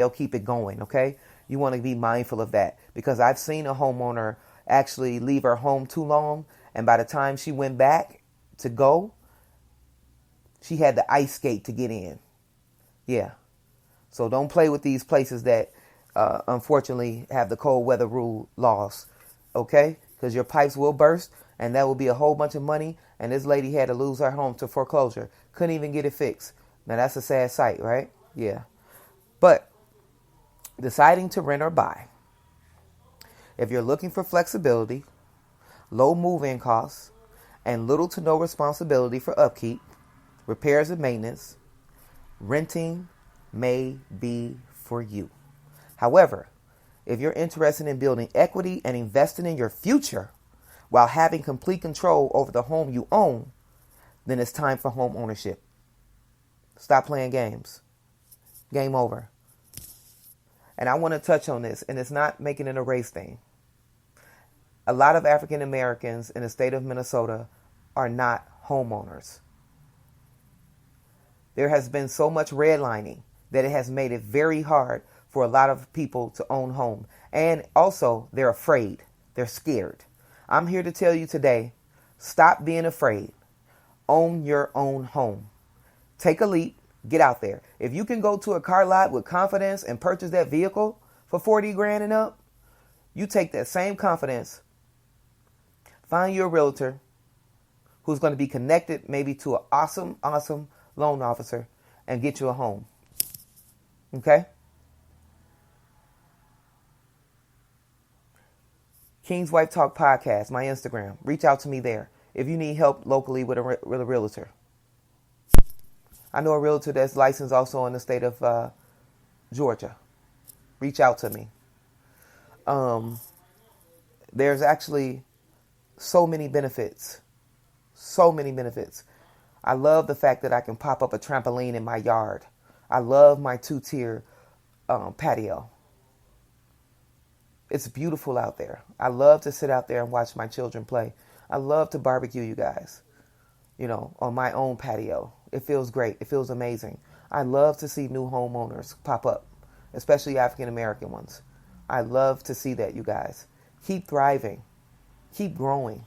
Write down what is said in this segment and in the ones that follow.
they'll keep it going, okay? You want to be mindful of that, because I've seen a homeowner actually leave her home too long, and by the time she went back to go, she had the ice skate to get in. Yeah. So don't play with these places that unfortunately have the cold weather rule laws, okay? Because your pipes will burst, and that will be a whole bunch of money, and this lady had to lose her home to foreclosure. Couldn't even get it fixed. Now that's a sad sight, right? Yeah. But deciding to rent or buy, if you're looking for flexibility, low move-in costs, and little to no responsibility for upkeep, repairs and maintenance, renting may be for you. However, if you're interested in building equity and investing in your future while having complete control over the home you own, then it's time for home ownership. Stop playing games. Game over. And I want to touch on this, and it's not making it a race thing. A lot of African Americans in the state of Minnesota are not homeowners. There has been so much redlining that it has made it very hard for a lot of people to own home. And also, they're afraid. They're scared. I'm here to tell you today, stop being afraid. Own your own home. Take a leap. Get out there. If you can go to a car lot with confidence and purchase that vehicle for 40 grand and up, you take that same confidence, find you a realtor who's going to be connected maybe to an awesome loan officer, and get you a home. Okay? Kingswife Talk Podcast, my Instagram. Reach out to me there if you need help locally with a realtor. I know a realtor that's licensed also in the state of Georgia. Reach out to me. There's actually so many benefits. So many benefits. I love the fact that I can pop up a trampoline in my yard. I love my 2-tier patio. It's beautiful out there. I love to sit out there and watch my children play. I love to barbecue, you guys, on my own patio. It feels great. It feels amazing. I love to see new homeowners pop up, especially African American ones. I love to see that, you guys. Keep thriving. Keep growing.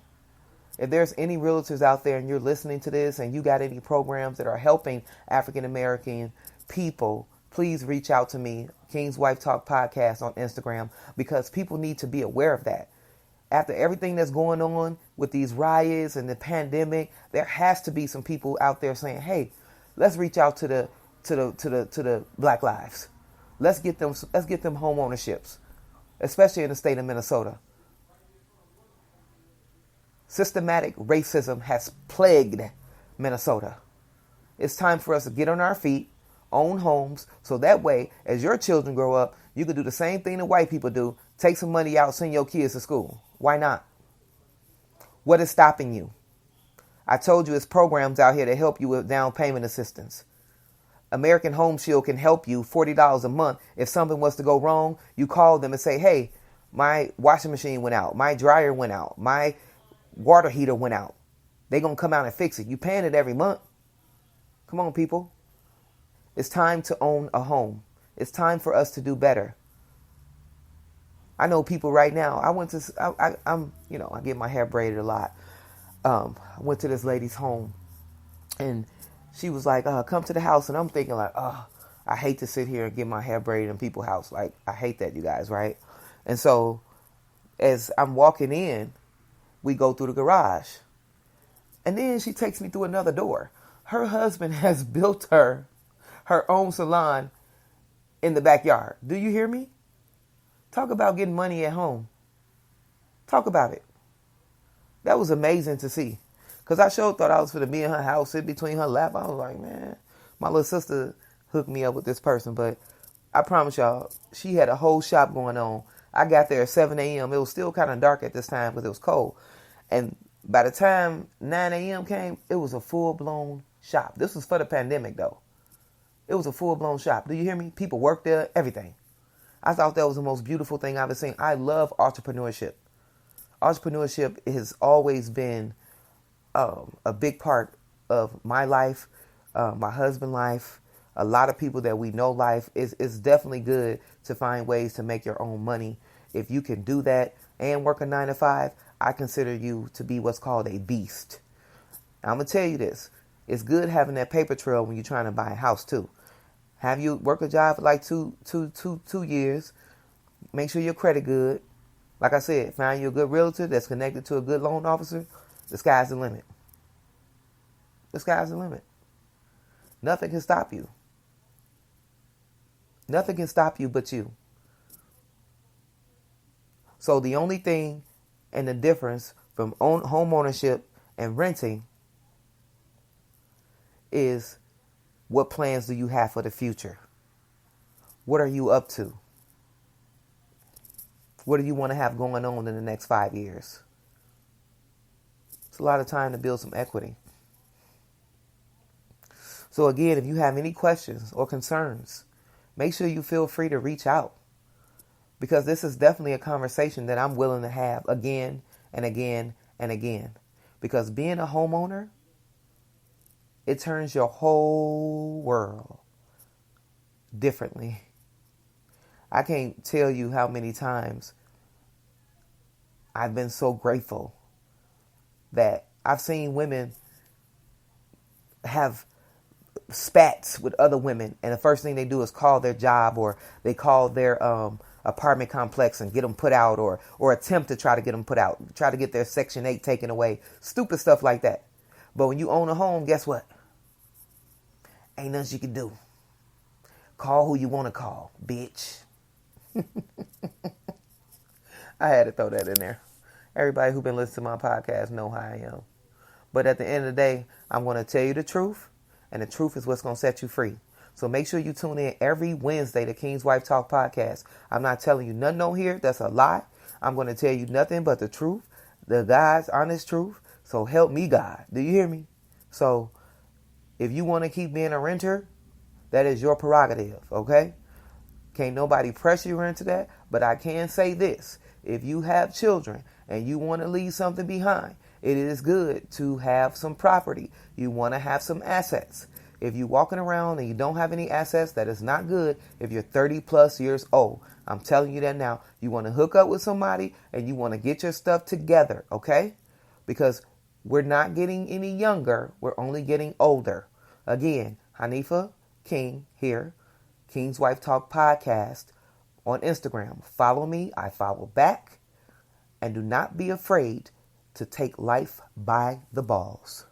If there's any realtors out there and you're listening to this and you got any programs that are helping African American people, please reach out to me, Kingswife Talk Podcast on Instagram, because people need to be aware of that. After everything that's going on with these riots and the pandemic, there has to be some people out there saying, "Hey, let's reach out to the Black lives. Let's get them home ownerships, especially in the state of Minnesota." Systematic racism has plagued Minnesota. It's time for us to get on our feet, own homes, so that way, as your children grow up, you can do the same thing that white people do. Take some money out, send your kids to school. Why not? What is stopping you? I told you it's programs out here to help you with down payment assistance. American Home Shield can help you $40 a month. If something was to go wrong, you call them and say, "Hey, my washing machine went out. My dryer went out. My water heater went out." They're going to come out and fix it. You paying it every month. Come on, people. It's time to own a home. It's time for us to do better. I know people right now. I get my hair braided a lot. I went to this lady's home, and she was like, "Come to the house." And I'm thinking like, I hate to sit here and get my hair braided in people's house. Like, I hate that, you guys, right? And so as I'm walking in, we go through the garage, and then she takes me through another door. Her husband has built her own salon in the backyard. Do you hear me? Talk about getting money at home. Talk about it. That was amazing to see. Because I sure thought I was going to be in her house, sit between her lap. I was like, man, my little sister hooked me up with this person. But I promise y'all, she had a whole shop going on. I got there at 7 a.m. It was still kind of dark at this time because it was cold. And by the time 9 a.m. came, it was a full-blown shop. This was for the pandemic, though. It was a full-blown shop. Do you hear me? People worked there, everything. I thought that was the most beautiful thing I've ever seen. I love entrepreneurship. Entrepreneurship has always been a big part of my life, my husband's life. A lot of people that we know life is definitely good to find ways to make your own money. If you can do that and work a 9 to 5, I consider you to be what's called a beast. I'm going to tell you this. It's good having that paper trail when you're trying to buy a house too. Have you work a job for like two years. Make sure your credit good. Like I said, find you a good realtor that's connected to a good loan officer. The sky's the limit. The sky's the limit. Nothing can stop you. Nothing can stop you but you. So the only thing and the difference from home ownership and renting is what plans do you have for the future? What are you up to? What do you want to have going on in the next 5 years? It's a lot of time to build some equity. So again, if you have any questions or concerns, make sure you feel free to reach out. Because this is definitely a conversation that I'm willing to have again and again and again. Because being a homeowner, it turns your whole world differently. I can't tell you how many times I've been so grateful that I've seen women have spats with other women, and the first thing they do is call their job, or they call their apartment complex and get them put out, or attempt to try to get them put out, try to get their Section 8 taken away, stupid stuff like that. But when you own a home, guess what? Ain't nothing you can do. Call who you want to call, bitch. I had to throw that in there. Everybody who been listening to my podcast know how I am. But at the end of the day, I'm going to tell you the truth, and the truth is what's going to set you free. So make sure you tune in every Wednesday to Kingswife Talk Podcast. I'm not telling you nothing on here that's a lie. I'm going to tell you nothing but the truth, the God's honest truth. So help me, God. Do you hear me? So if you want to keep being a renter, that is your prerogative, okay? Can't nobody pressure you into that. But I can say this. If you have children and you want to leave something behind, it is good to have some property. You want to have some assets. If you're walking around and you don't have any assets, that is not good if you're 30 plus years old. I'm telling you that now. You want to hook up with somebody and you want to get your stuff together, okay? Because we're not getting any younger. We're only getting older. Again, Hanifa King here, Kingswife Talk Podcast on Instagram. Follow me. I follow back. And do not be afraid to take life by the balls.